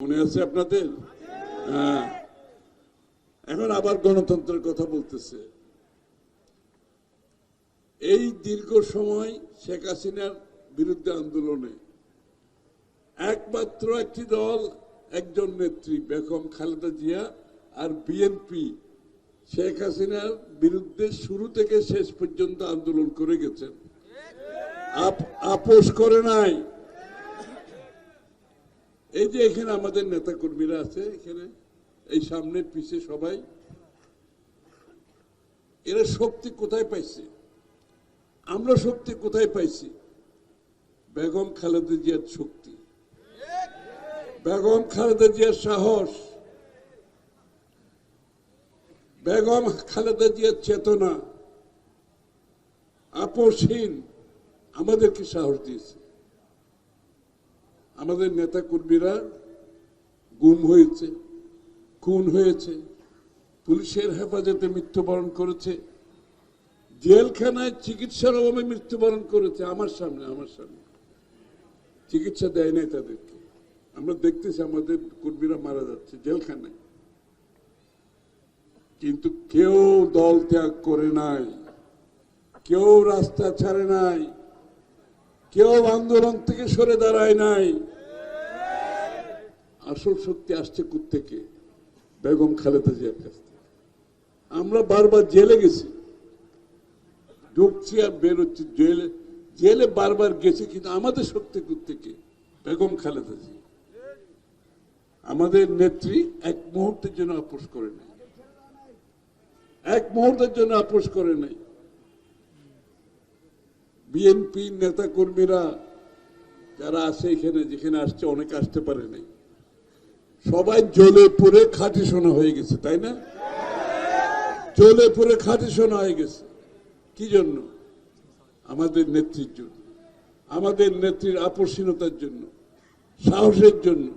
মনে আছে আপনাদের? হ্যাঁ, এখন আবার গণতন্ত্রের কথা বলতেছে। এই দীর্ঘ সময় শেখ হাসিনার বিরুদ্ধে আন্দোলনে একমাত্র একটি দল, একজন নেত্রী বেগম খালেদা জিয়া আর বিএনপি শেখ হাসিনার বিরুদ্ধে শুরু থেকে শেষ পর্যন্ত আন্দোলন করে গেছেন, আপোষ করে নাই। এই যে এখানে আমাদের নেতা কর্মীরা আছে, এখানে এই সামনে পিছে সবাই, এরা শক্তি কোথায় পাইছে? আমরা শক্তি কোথায় পাইছি? বেগম খালেদা জিয়ার শক্তি, বেগম খালেদা জিয়ার সাহস, বেগম খালেদা জিয়ার চেতনা, আপোষহীন আমাদেরকে সাহস দিয়েছে। আমাদের নেতা কর্মীরা গুম হয়েছে, খুন হয়েছে, পুলিশের হেফাজতে মৃত্যুবরণ করেছে, জেলখানায় চিকিৎসার অভাবে মৃত্যুবরণ করেছে। আমার সামনে চিকিৎসা দেয় নাই তাদেরকে। আমরা দেখতেছি আমাদের কর্মীরা মারা যাচ্ছে জেলখানায়, কিন্তু কেউ দল ত্যাগ করে নাই, কেউ রাস্তা ছাড়ে নাই, কেউ আন্দোলন থেকে সরে দাঁড়ায় নাই। আসল শক্তি আসছে কোত্থেকে? বেগম খালেদা জিয়ার কাছ থেকে। আমরা বারবার জেলে গেছি, ঢুকছি আর বেরোচ্ছি, জেলে বারবার গেছি, কিন্তু আমাদের শক্তি কোত্থেকে? বেগম খালেদা জিয়া। আমাদের নেত্রী এক মুহূর্তের জন্য আপোষ করে নাই, এক মুহূর্তের জন্য আপোষ করে নাই। বিএনপি নেতা কর্মীরা যারা আছে এখানে, যেখানে আসছে, অনেকে আসতে পারে নাই, সবাই জ্বলে পুড়ে খাঁটি সোনা হয়ে গেছে, তাই না? জ্বলে পুড়ে খাঁটি সোনা হয়ে গেছে। কি জন্য? আমাদের নেত্রীর জন্য, আমাদের নেত্রীর আপোষহীনতার জন্য, সাহসের জন্য।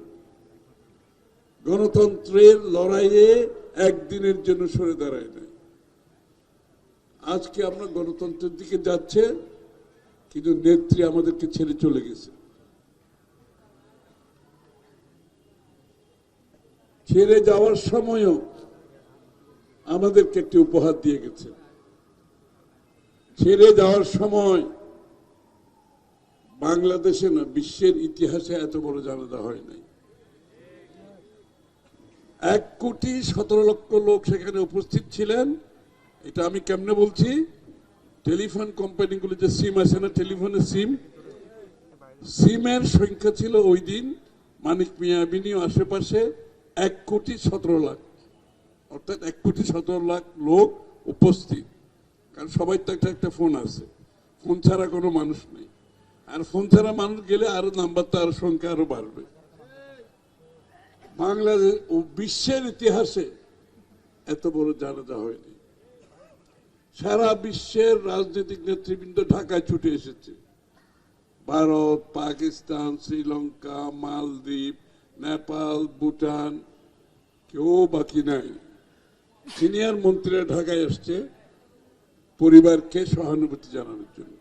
গণতন্ত্রের লড়াইয়ে একদিনের জন্য সরে দাঁড়ায় নাই। আজকে আমরা গণতন্ত্রের দিকে যাচ্ছে, কিন্তু নেত্রী আমাদেরকে ছেড়ে চলে গেছে। ছেড়ে যাওয়ার সময়ও আমাদেরকে একটি উপহার দিয়ে গেছে। ছেড়ে যাওয়ার সময় বাংলাদেশে না, বিশ্বের ইতিহাসে এত বড় জানাজা হয় নাই। 1,17,00,000 লোক সেখানে উপস্থিত ছিলেন। এটা আমি কেমনে বলছি? টেলিফোন কোম্পানিগুলো যে সিম আছে না, টেলিফোনের সিমের সংখ্যা ছিল ওই দিন মানিক মিয়া এভিনিউ আশেপাশে 1,17,00,000, অর্থাৎ 1,17,00,000 লোক উপস্থিত। কারণ সবাই তো একটা ফোন আছে, ফোন ছাড়া কোনো মানুষ নেই, আর ফোন ছাড়া মানুষ গেলে আরো নাম্বার, তো আরো সংখ্যা আরো বাড়বে। বাংলাদেশ ও বিশ্বের ইতিহাসে এত বড় জানাজা হয়নি। সারা বিশ্বের রাজনৈতিক নেতৃবৃন্দ ঢাকায় ছুটে এসেছে। ভারত, পাকিস্তান, শ্রীলঙ্কা, মালদ্বীপ, নেপাল, ভুটান, কেউ বাকি নাই। সিনিয়র মন্ত্রীরা ঢাকায় আসছে পরিবারকে সহানুভূতি জানানোর জন্য।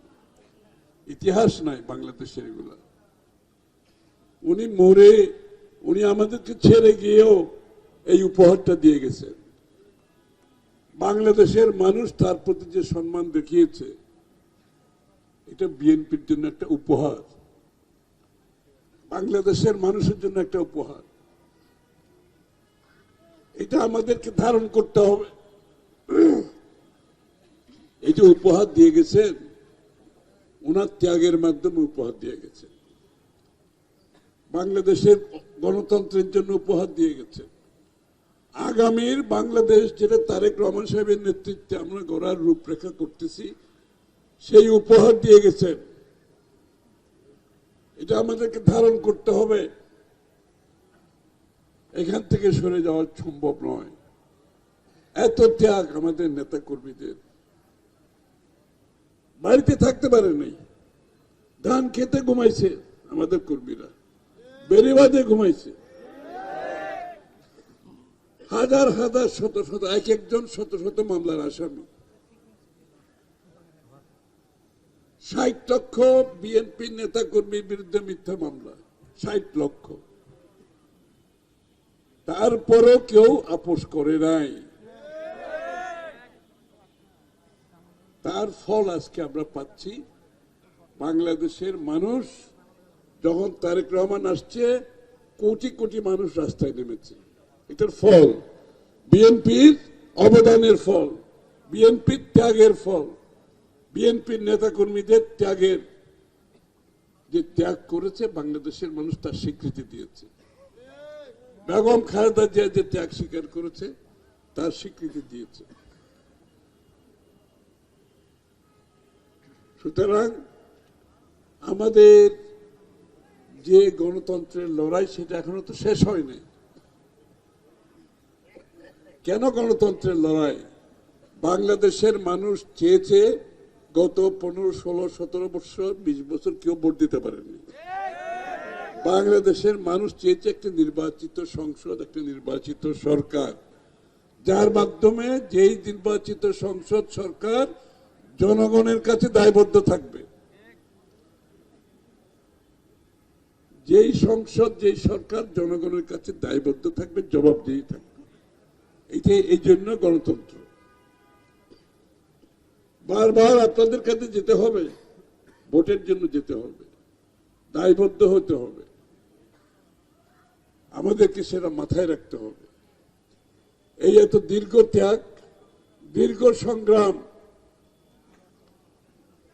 ইতিহাস নাই বাংলাদেশের এগুলা। উনি আমাদেরকে ছেড়ে গিয়েও এই উপহারটা দিয়ে গেছেন। বাংলাদেশের মানুষ তার প্রতি যে সম্মান দেখিয়েছে, এটা বিএনপির জন্য একটা উপহার, বাংলাদেশের মানুষের জন্য একটা উপহার। এটা আমাদেরকে ধারণ করতে হবে। এই যে উপহার দিয়ে গেছেন, ওনার ত্যাগের মাধ্যমে উপহার দিয়ে গেছেন, বাংলাদেশের গণতন্ত্রের জন্য উপহার দিয়ে গেছেন। আগামীর বাংলাদেশ, যেটা তারেক রহমান সাহেবের নেতৃত্বে আমরা গড়ার রূপরেখা করতেছি, সেই উপহার দিয়ে গেছেন। এটা আমাদেরকে ধারণ করতে হবে। এখান থেকে সরে যাওয়া সম্ভব নয়। এত ত্যাগ আমাদের নেতা কর্মীদের। বাড়িতে থাকতে পারে নাই, ধান খেতে ঘুমাইছে আমাদের কর্মীরা, বেড়িবাঁধে ঘুমাইছে। হাজার হাজার শত শত, এক একজন শত শত মামলার আসামি। 60 লক্ষ বিএনপি নেতা কর্মীর বিরুদ্ধে মিথ্যা মামলা, 60 লক্ষ। তারপরেও কেউ আপোষ করে নাই। তার ফল আজকে আমরা পাচ্ছি। বাংলাদেশের মানুষ যখন তারেক রহমান আসছে, কোটি কোটি মানুষ রাস্তায় নেমেছে। এটার ফল বিএনপির অবদানের ফল, বিএনপির ত্যাগের ফল, বিএনপির নেতাকর্মীদের ত্যাগের, যে ত্যাগ করেছে বাংলাদেশের মানুষ তার স্বীকৃতি দিয়েছে। বেগম খালেদা জিয়া যে ত্যাগ স্বীকার করেছে তার স্বীকৃতি দিয়েছে। সুতরাং আমাদের যে গণতন্ত্রের লড়াই সেটা এখনো তো শেষ হয়নি। কেন গণতন্ত্রের লড়াই? বাংলাদেশের মানুষ চেয়েছে গত 15, 16, 17 বছর, 20 বছর কেউ ভোট দিতে পারেনি। বাংলাদেশের মানুষ চেয়েছে একটা নির্বাচিত সংসদ, একটা নির্বাচিত সরকার, যার মাধ্যমে যেই নির্বাচিত সংসদ সরকার জনগণের কাছে দায়বদ্ধ থাকবে, যেই সংসদ যেই সরকার জনগণের কাছে দায়বদ্ধ থাকবে, জবাবদিহি থাকবে। এই জন্য গণতন্ত্র। বারবার আপনাদের কাছে যেতে হবে, ভোটের জন্য যেতে হবে, দায়বদ্ধ হতে হবে, আমাদেরকে সেটা মাথায় রাখতে হবে। এই এত দীর্ঘ ত্যাগ, দীর্ঘ সংগ্রাম,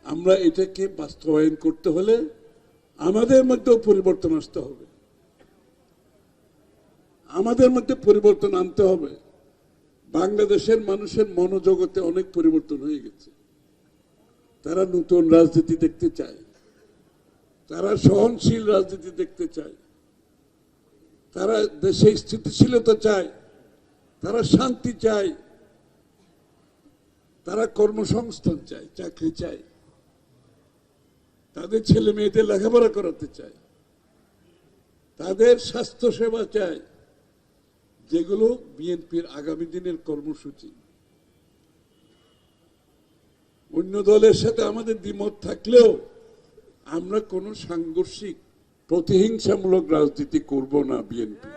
আমরা এটাকে বাস্তবায়ন করতে হলে আমাদের মধ্যেও পরিবর্তন আসতে হবে, আমাদের মধ্যে পরিবর্তন আনতে হবে। বাংলাদেশের মানুষের মনোজগতে অনেক পরিবর্তন হয়ে গেছে। তারা নতুন রাজনীতি দেখতে চায়, তারা সহনশীল রাজনীতি দেখতে চায়, তারা দেশে স্থিতিশীলতা চায়, তারা শান্তি চায়, তারা কর্মসংস্থান চায়, চাকরি চায়, তাদের ছেলে মেয়েদের লেখাপড়া করাতে চায়, তাদের স্বাস্থ্য সেবা চায়, যেগুলো বিএনপির আগামী দিনের কর্মসূচি। অন্য দলের সাথে আমাদের দ্বিমত থাকলেও আমরা কোনো সাংঘর্ষিক প্রতিহিংসামূলক রাজনীতি করব না। বিএনপি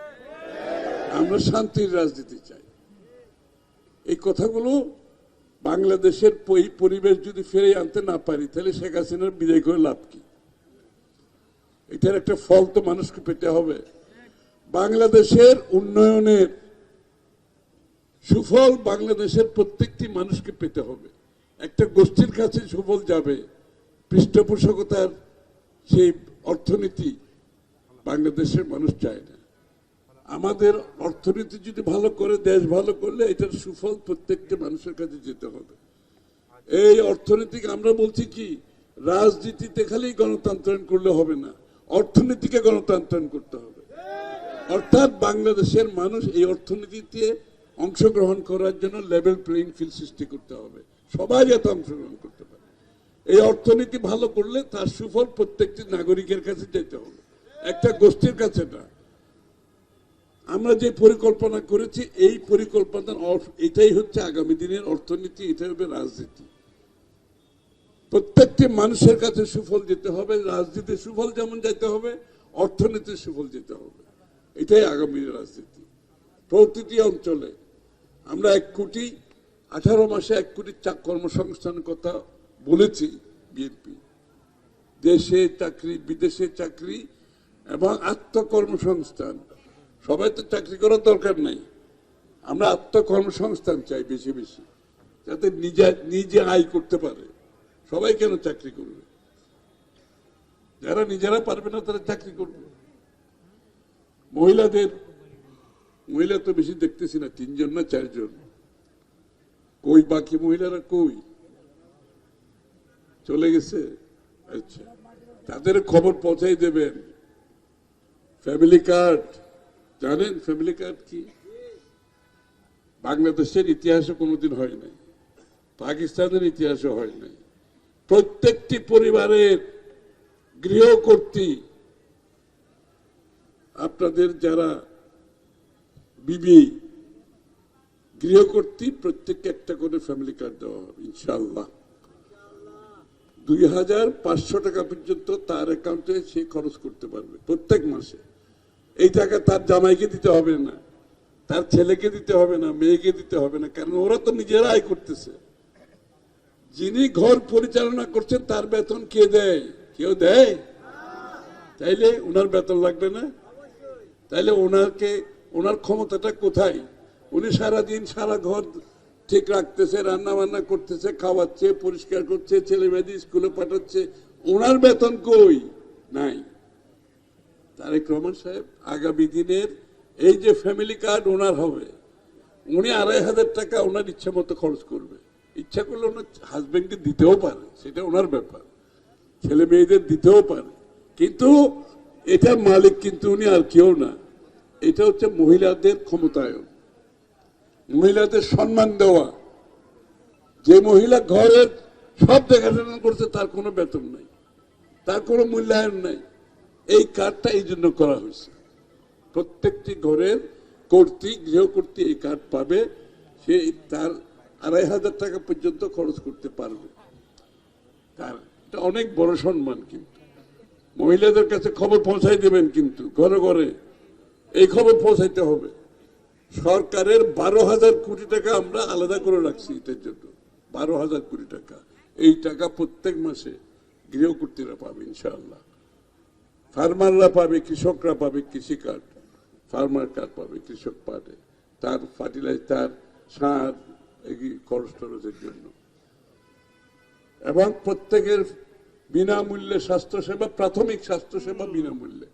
আমরা শান্তির রাজনীতি চাই। এই কথাগুলো বাংলাদেশের পরিবেশ যদি ফিরে আনতে না পারি, তাহলে শেখ হাসিনার বিদায় করে লাভ কি? এটার একটা ফল তো মানুষকে পেতে হবে। বাংলাদেশের উন্নয়নের সুফল বাংলাদেশের প্রত্যেকটি মানুষকে পেতে হবে। একটা গোষ্ঠীর কাছে সুফল যাবে, পৃষ্ঠপোষকতার সেই অর্থনীতি বাংলাদেশের মানুষ চায় না। আমাদের অর্থনীতি যদি ভালো করে, দেশ ভালো করলে এটার সুফল প্রত্যেকটা মানুষের কাছে যেতে হবে। এই অর্থনীতিকে আমরা বলছি কি, রাজনীতিতে খালি গণতন্ত্রায়ন করলে হবে না, অর্থনীতিকে গণতন্ত্রায়ন করতে হবে। অর্থাৎ বাংলাদেশের মানুষ এই অর্থনীতিতে অংশগ্রহণ করার জন্য লেভেল প্লেইং ফিল্ড সৃষ্টি করতে হবে, সবাই যাতে অংশগ্রহণ করতে পারে। এই অর্থনীতি ভালো করলে তার সুফল প্রত্যেকটি নাগরিকের কাছে যেতে হবে, একটা গোষ্ঠীর কাছে না। আমরা যে পরিকল্পনা করেছি, এই পরিকল্পনা এটাই হচ্ছে আগামী দিনের অর্থনীতি, এটাই হবে রাজনীতি। প্রত্যেকটি মানুষের কাছে সুফল যেতে হবে, রাজনীতির সুফল যেমন যেতে হবে, অর্থনীতির সুফল যেতে হবে। এটাই আগামী রাজনীতি। প্রতিটি অঞ্চলে আমরা 1,18 মাসে 1 কোটি কর্মসংস্থানের কথা বলেছি। বিএনপি দেশে চাকরি, বিদেশে চাকরি এবং আত্মকর্মসংস্থান। সবাই তো চাকরি করার দরকার নাই, আমরা আত্মকর্মসংস্থান চাই বেশি বেশি, যাতে নিজে আয় করতে পারে। সবাই কেন চাকরি করবে? যারা নিজেরা পারবে না তারা চাকরি করবে। মহিলা তো বেশি দেখতেছি না, 3 জন না 4 জন। কই বাকি মহিলারা? কই চলে গেছে? আচ্ছা, তাদের খবর পৌঁছাই দেবেন। ফ্যামিলি কার্ড জানেন? ফ্যামিলি কার্ড কি? বাংলাদেশের ইতিহাসে কোনোদিন হয় নাই, পাকিস্তানের ইতিহাসে হয় নাই। প্রত্যেকটি পরিবারের গৃহকর্ত্রী, আপনাদের যারা বিবি গৃহকর্ত্রী, প্রত্যেককে একটা করে ফ্যামিলি কার্ড দেওয়া হবে ইনশাআল্লাহ। 2,500 টাকা পর্যন্ত তার অ্যাকাউন্টে সে খরচ করতে পারবে প্রত্যেক মাসে। এই টাকা তার জামাইকে দিতে হবে না, তার ছেলেকে দিতে হবে না, মেয়েকে দিতে হবে না, কারণ ওরা তো নিজেরা আয় করতেছে। যিনি ঘর পরিচালনা করছেন তার বেতন কে দেয়? কেউ দেয়? তাইলে ওনার বেতন লাগবে না? তাইলে ওনার ক্ষমতাটা কোথায়? উনি সারাদিন সারা ঘর ঠিক রাখতেছে, রান্না বান্না করতেছে, খাওয়াচ্ছে, পরিষ্কার করছে, ছেলে মেয়েদের স্কুলে পাঠাচ্ছে, ওনার বেতন কই? নাই। তারেক রহমান সাহেব আগামী দিনের এই যে ফ্যামিলি কার্ড ওনার হবে, উনি 2,500 টাকা ওনার ইচ্ছা মতো খরচ করবে। ইচ্ছা করলে ওনার হাজবেন্ডকে দিতেও পারে, সেটা ওনার ব্যাপার, ছেলে মেয়েদের দিতেও পারে, কিন্তু এটার মালিক কিন্তু উনি আর কেউ না। এটা হচ্ছে মহিলাদের ক্ষমতায়ন, মহিলাদের সম্মান দেওয়া। যে মহিলা ঘরের সব দেখাশোনা করছে তার কোনো বেতন নাই, তার কোনো মূল্যায়ন নাই। এই কার্ডটা এই জন্য করা হয়েছে, প্রত্যেকটি ঘরের কর্তৃক, গৃহকর্তৃক এই কার্ড পাবে, সে তার 2,500 টাকা পর্যন্ত খরচ করতে পারবে। তার এটা অনেক বড় সম্মান। কিন্তু মহিলাদের কাছে খবর পৌঁছাই দেবেন, কিন্তু ঘরে ঘরে এই খবর পৌঁছাইতে হবে। সরকারের 12,000 কোটি টাকা আমরা আলাদা করে রাখছি এটার জন্য, 12,000 কোটি টাকা। এই টাকা প্রত্যেক মাসে গৃহকর্ত্রীরা পাবে ইনশাআল্লাহ। ফার্মাররা পাবে, কৃষকরা পাবে কৃষি কার্ড, ফার্মার কার্ড পাবে, কৃষক পাবে তার ফার্টিলাইজার, সার, খরচ টরচের জন্য। এবং প্রত্যেকের বিনামূল্যে স্বাস্থ্যসেবা, প্রাথমিক স্বাস্থ্যসেবা বিনামূল্যে।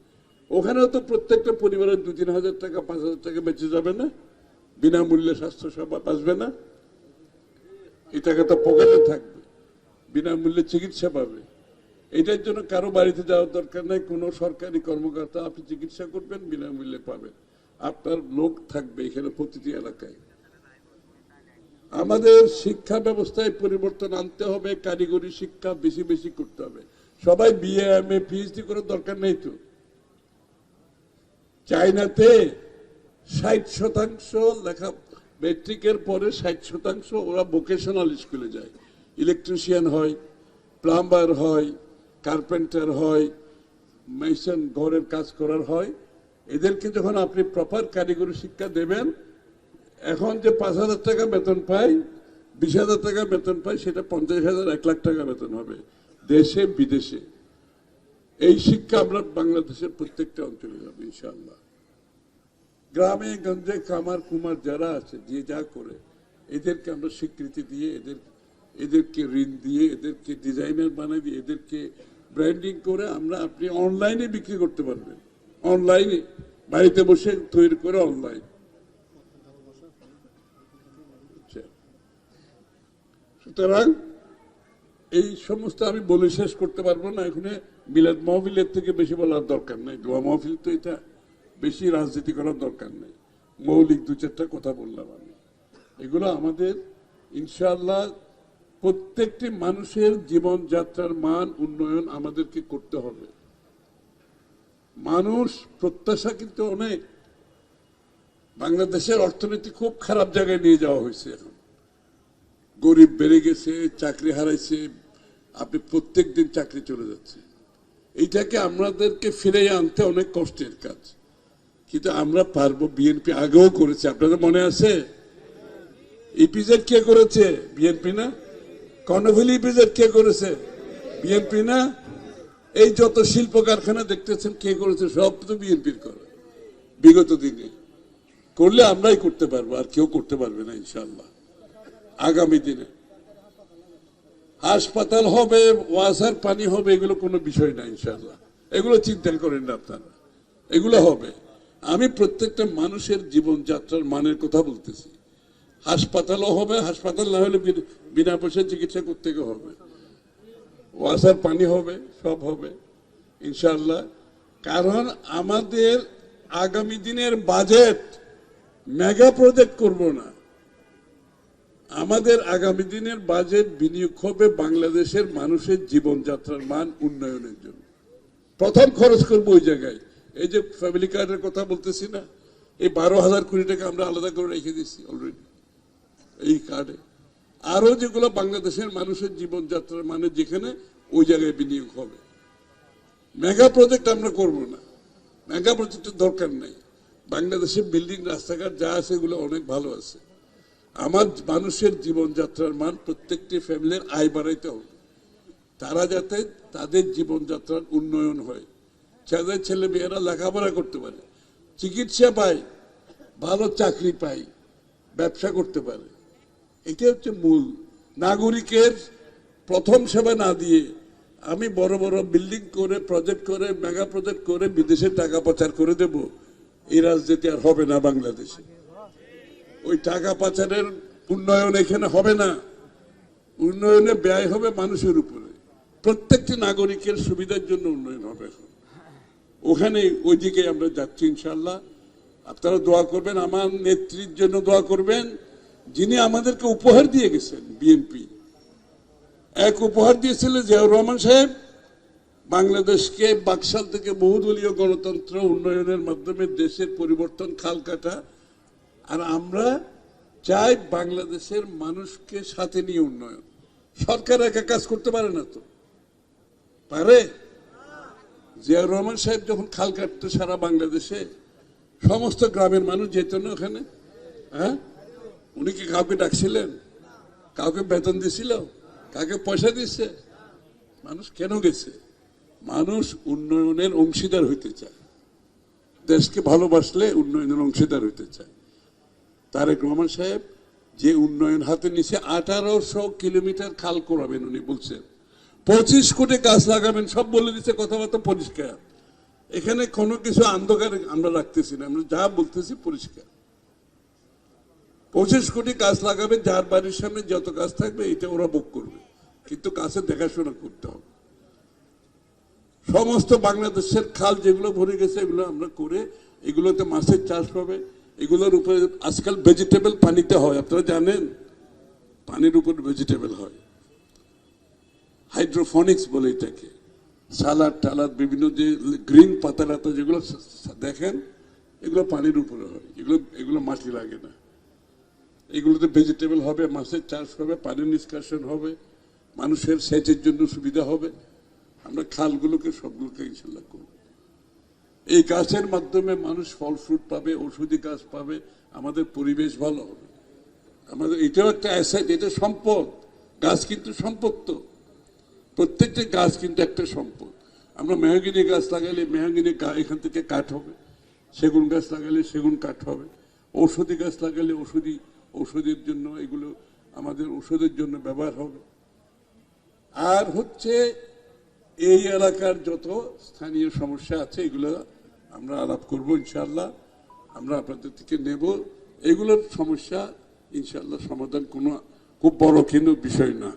ওখানেও তো প্রত্যেকটা পরিবারের 2-3 হাজার টাকা, 5,000 টাকা বেঁচে যাবে না? বিনামূল্যে স্বাস্থ্যসেবা বাঁচবে না? এই টাকা তো পকেটে থাকবে, বিনামূল্যে চিকিৎসা পাবে। এটার জন্য কারো বাড়িতে যাওয়ার দরকার নাই, কোনো সরকারি কর্মকর্তা, আপনি চিকিৎসা করবেন, বিনামূল্যে পাবেন, আপনার লোক থাকবে এখানে প্রতিটি এলাকায়। আমাদের শিক্ষা ব্যবস্থায় পরিবর্তন আনতে হবে, কারিগরি শিক্ষা বেশি বেশি করতে হবে। সবাই বিএ, এমএ, পিএইচডি করার দরকার নেই তো। চায়নাতে 60% লেখা, ম্যাট্রিকের পরে 60% ওরা ভোকেশনাল স্কুলে যায়, ইলেকট্রিশিয়ান হয়, প্লাম্বার হয়, কার্পেন্টার হয়, মেশন, ঘরের কাজ করার হয়। এদেরকে যখন আপনি প্রপার কারিগরি শিক্ষা দেবেন, এখন যে 5,000 টাকা বেতন পায়, 20,000 টাকা বেতন পায়, সেটা 50,000, 1 লাখ টাকা বেতন হবে দেশে বিদেশে। এই শিক্ষা আমরা বাংলাদেশের প্রত্যেকটা অঞ্চলে যাবে ইনশাআল্লাহ। গ্রামে গঞ্জে কামার কুমার যারা আছে, যে যা করে, এদেরকে আমরা স্বীকৃতি দিয়ে, এদেরকে ঋণ দিয়ে, এদেরকে ডিজাইনার বানাই দিয়ে, এদেরকে ব্র্যান্ডিং করে আপনি অনলাইনে বিক্রি করতে পারবেন। অনলাইনে বাড়িতে বসে তৈরি করে অনলাইন। সুতরাং এই সমস্ত আমি বলে শেষ করতে পারবো না। এখানে মিলাদ মাহফিলের থেকে বেশি বলার দরকার নেই, দোয়া মাহফিল তো, এটা বেশি রাজনীতি করার দরকার নেই। মৌলিক 2-4টা কথা বললাম আমি। এগুলো আমাদের ইনশাআল্লাহ প্রত্যেকটি মানুষের জীবনযাত্রার মান উন্নয়ন আমাদেরকে করতে হবে। মানুষ প্রত্যাশা কিন্তু অনেক। বাংলাদেশের অর্থনীতি খুব খারাপ জায়গায় নিয়ে যাওয়া হয়েছে। এখন গরিব বেড়ে গেছে, চাকরি হারাইছে, আপনি প্রত্যেক দিন চাকরি চলে যাচ্ছে। এইটাকে আমাদেরকে ফিরে আনতে অনেক কষ্টের কাজ, কিন্তু আমরা পারবো। বিএনপি আগেও করেছে, আপনাদের মনে আছে? ইপিজেড কে করেছে? বিএনপি না? কর্ণফুলী ইপিজেড কে করেছে? বিএনপি না? এই যত শিল্প কারখানা দেখতেছেন কে করেছে? সব তো বিএনপির করা। বিগত দিনে করলে আমরাই করতে পারবো, আর কেউ করতে পারবে না ইনশাআল্লাহ। আগামী দিনে হাসপাতাল হবে, ওয়াসার পানি হবে, এগুলো কোনো বিষয় না ইনশাআল্লাহ। এগুলো চিন্তা করেন না আপনারা, এগুলো হবে। আমি প্রত্যেকটা মানুষের জীবনযাত্রার মানের কথা বলতেছি। হাসপাতালও হবে, হাসপাতাল না হলে বিনা পয়সায় চিকিৎসা করতে হবে, ওয়াসার পানি হবে, সব হবে ইনশাআল্লাহ। কারণ আমাদের আগামী দিনের বাজেট মেগা প্রজেক্ট করব না। আমাদের আগামী দিনের বাজেট বিনিয়োগ হবে বাংলাদেশের মানুষের জীবনযাত্রার মান উন্নয়নের জন্য। প্রথম খরচ করবো ওই জায়গায়। এই যে ফ্যামিলি কার্ডের কথা বলতেছি না, এই 12,000 কোটি টাকা আমরা আলাদা করে রেখে দিচ্ছি অলরেডি এই কার্ডে। আরো যেগুলো বাংলাদেশের মানুষের জীবনযাত্রার মানে, যেখানে ওই জায়গায় বিনিয়োগ হবে। মেগা প্রজেক্ট আমরা করব না, মেগা প্রজেক্টের দরকার নেই। বাংলাদেশের বিল্ডিং রাস্তাঘাট যা আছে এগুলো অনেক ভালো আছে। আমার মানুষের জীবনযাত্রার মান প্রত্যেকটি ফ্যামিলির আয় বাড়াইতে হবে, তারা যাতে তাদের জীবনযাত্রার উন্নয়ন হয়, যাদের ছেলে মেয়েরা লেখাপড়া করতে পারে, চিকিৎসা পায়, ভালো চাকরি পায়, ব্যবসা করতে পারে। এটা হচ্ছে মূল। নাগরিকের প্রথম সেবা না দিয়ে আমি বড় বড় বিল্ডিং করে প্রজেক্ট করে মেগা প্রজেক্ট করে বিদেশে টাকা পাচার করে দেব, এই রাজনীতি আর হবে না বাংলাদেশে। ওই টাকা পাচারের উন্নয়ন এখানে হবে না। উন্নয়নে ব্যয় হবে মানুষের উপরে, প্রত্যেকটি নাগরিকের সুবিধার জন্য উন্নয়ন হবে। এখন ওখানে ওইদিকে আমরা যাচ্ছি ইনশাল্লাহ। আপনারা দোয়া করবেন, আমার নেত্রীর জন্য দোয়া করবেন, যিনি আমাদেরকে উপহার দিয়ে গেছেন। বিএনপি এক উপহার দিয়েছিল জিয়াউর রহমান সাহেব, বাংলাদেশকে বাকশাল থেকে বহুদলীয় গণতন্ত্র উন্নয়নের মাধ্যমে দেশের পরিবর্তন খাল কাটা। আর আমরা চাই বাংলাদেশের মানুষকে সাথে নিয়ে উন্নয়ন। সরকার একা কাজ করতে পারে না, তো পারে? জিয়াউর রহমান সাহেব যখন খাল কাটতো সারা বাংলাদেশে, সমস্ত গ্রামের মানুষ যেত না ওখানে? হ্যাঁ, উনি কি কাউকে ডাকছিলেন? কাউকে বেতন দিছিল? কাকে পয়সা দিচ্ছে? মানুষ কেন গেছে? মানুষ উন্নয়নের অংশীদার হইতে চায়, দেশকে ভালোবাসলে উন্নয়নের অংশীদার হইতে চায়। তারেক রহমান সাহেব যে উন্নয়ন হাতে নিছে, 1800 কিলোমিটার খাল করাবেন উনি বলছেন, 25 কোটি গাছ লাগাবেন, সব বলে দিচ্ছে, কথাবার্তা পরিষ্কার। এখানে কোনো কিছু অন্ধকারে আমরা রাখতেছি না, আমরা যা বলতেছি পরিষ্কার। 25 কোটি গাছ লাগাবেন, যার বাড়ির সামনে যত গাছ থাকবে এটা ওরা বুক করবে, কিন্তু গাছের দেখাশোনা করতে হবে। সমস্ত বাংলাদেশের খাল যেগুলো ভরে গেছে এগুলো আমরা করে, এগুলোতে মাছের চাষ হবে, এগুলোর উপরে আজকাল ভেজিটেবল পানিতে হয়, আপনারা জানেন, পানির উপর ভেজিটেবল হয়, হাইড্রোফনিক্স বলে এটাকে। সালাদ টালাদ বিভিন্ন যে গ্রিন পাতা টাতা যেগুলো দেখেন, এগুলো পানির উপরে হয়, এগুলো মাটি লাগে না। এগুলোতে ভেজিটেবল হবে, মাছের চাষ হবে, পানির নিষ্কাশন হবে, মানুষের সেচের জন্য সুবিধা হবে। আমরা খালগুলোকে সবগুলোকে ইনশাল্লাহ করব। এই গাছের মাধ্যমে মানুষ ফল ফ্রুট পাবে, ঔষধি গাছ পাবে, আমাদের পরিবেশ ভালো হবে। আমাদের এটাও একটা অ্যাসেট, এটা সম্পদ। গাছ কিন্তু সম্পদ, তো প্রত্যেকটা গাছ কিন্তু একটা সম্পদ। আমরা মেহগিনি গাছ লাগালে মেহগিনি এখান থেকে কাঠ হবে, সেগুন গাছ লাগালে সেগুন কাঠ হবে, ঔষধি গাছ লাগালে ঔষধের জন্য এগুলো আমাদের ঔষধের জন্য ব্যবহার হবে। আর হচ্ছে এই এলাকার যত স্থানীয় সমস্যা আছে এগুলো আমরা আলাপ করবো ইনশাল্লাহ, আমরা আপনাদের থেকে নেব। এগুলোর সমস্যা ইনশাল্লাহ সমাধান কোনো খুব বড় কিন্তু বিষয় না।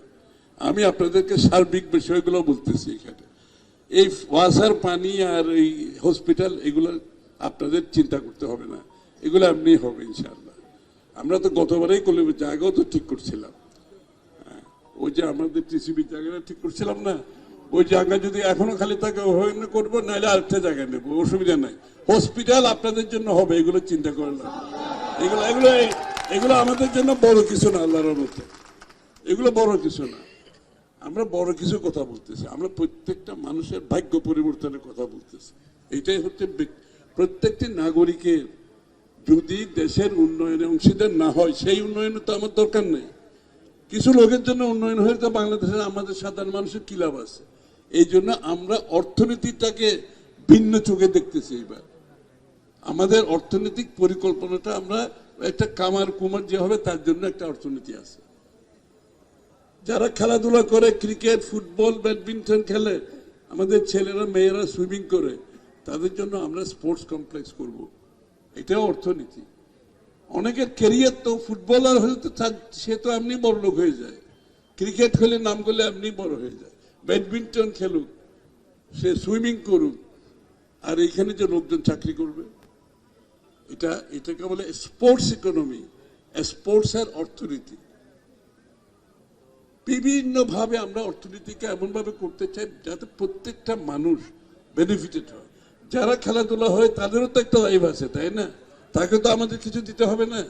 আমি আপনাদেরকে সার্বিক বিষয়গুলো বলতেছি। এখানে এই ওয়াসার পানি আর এই হসপিটাল এগুলো আপনাদের চিন্তা করতে হবে না, এগুলো এমনি হবে ইনশাল্লাহ। আমরা তো গতবারেই কলিমের জায়গাও তো ঠিক করছিলাম, ওই যে আমাদের টিসিবির জায়গাটা ঠিক করছিলাম না, ওই জায়গা যদি এখনো খালি থাকে ওখানে করবো, নাহলে আরেকটা জায়গায় নেবো, অসুবিধা নাই। হসপিটাল আপনাদের জন্য হবে, এগুলো চিন্তা করেন না। এগুলো এগুলো এগুলো আমাদের জন্য বড় কিছু না, আল্লাহর মতো এগুলো বড় কিছু না। আমরা বড় কিছু কথা বলতেছি, আমরা প্রত্যেকটা মানুষের ভাগ্য পরিবর্তনের কথা বলতেছি। এটাই হচ্ছে প্রত্যেকটি নাগরিকের যদি দেশের উন্নয়নে অংশীদার না হয়, সেই উন্নয়নে তো আমার দরকার নেই। কিছু লোকের জন্য উন্নয়ন হয়ে তো বাংলাদেশের আমাদের সাধারণ মানুষের কি লাভ আছে? এই জন্য আমরা অর্থনীতিটাকে ভিন্ন চোখে দেখতেছি। এবার আমাদের অর্থনৈতিক পরিকল্পনাটা আমরা একটা কামার কুমার যে হবে তার জন্য একটা অর্থনীতি আছে। যারা খেলাধুলা করে, ক্রিকেট ফুটবল ব্যাডমিন্টন খেলে, আমাদের ছেলেরা মেয়েরা সুইমিং করে, তাদের জন্য আমরা স্পোর্টস কমপ্লেক্স করব, এটাও অর্থনীতি। অনেকের ক্যারিয়ার তো ফুটবলার হলে তো সে তো এমনি বড় লোক হয়ে যায়, ক্রিকেট খেলে নাম করলে এমনি বড় হয়ে যায়, ব্যাডমিন্টন খেলুক, সে সুইমিং করুক, আর এখানে যে লোকজন চাকরি করবে, এটাকে বলে স্পোর্টস ইকোনমি, স্পোর্টস এর অর্থনীতি। বিভিন্ন ভাবে আমরা অর্থনীতিকে এমন ভাবে করতে চাই যাতে প্রত্যেকটা মানুষ বেনিফিটেড হয়। যারা খেলাধুলা হয় তাদেরও তো একটা লাইফ আছে, তাই না? তাকে তো আমাদের কিছু দিতে হবে না?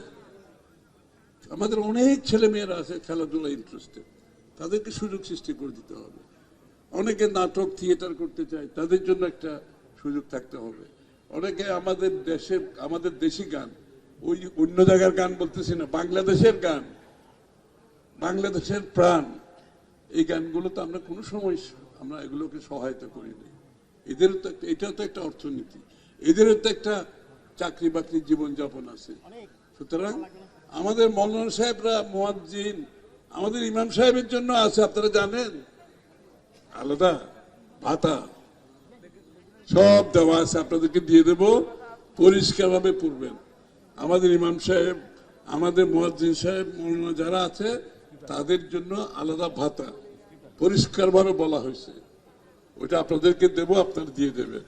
আমাদের অনেক ছেলে মেয়েরা আছে খেলাধুলা ইন্টারেস্টেড, তাদেরকে সুযোগ সৃষ্টি করে দিতে হবে। অনেকে নাটক থিয়েটার করতে চায়, তাদের জন্য একটা সুযোগ থাকতে হবে। অনেকে আমাদের দেশি গান, ওই অন্য জায়গার গান বলতেছি না, বাংলাদেশের গান, বাংলাদেশের প্রাণ, এই গানগুলো তো আমরা কোনো সময় আমরা এগুলোকে সহায়তা করিনি। এদেরও তো এটাও তো একটা অর্থনীতি, এদেরও তো একটা চাকরি বাকরি জীবনযাপন আছে। সুতরাং আমাদের মৌলানা সাহেবরা, মুয়াজ্জিন, আমাদের ইমাম সাহেবের জন্য আছে, আপনারা জানেন, আলাদা ভাতা সব দেওয়া আছে, আপনাদেরকে দিয়ে দেব, পরিষ্কারভাবে পড়বেন। আমাদের ইমাম সাহেব, আমাদের মুয়াজ্জিন সাহেব, মৌলানা যারা আছে তাদের জন্য আলাদা ভাতা পরিষ্কারভাবে বলা হয়েছে, ওইটা আপনাদেরকে দেব, আপনারা দিয়ে দেবেন।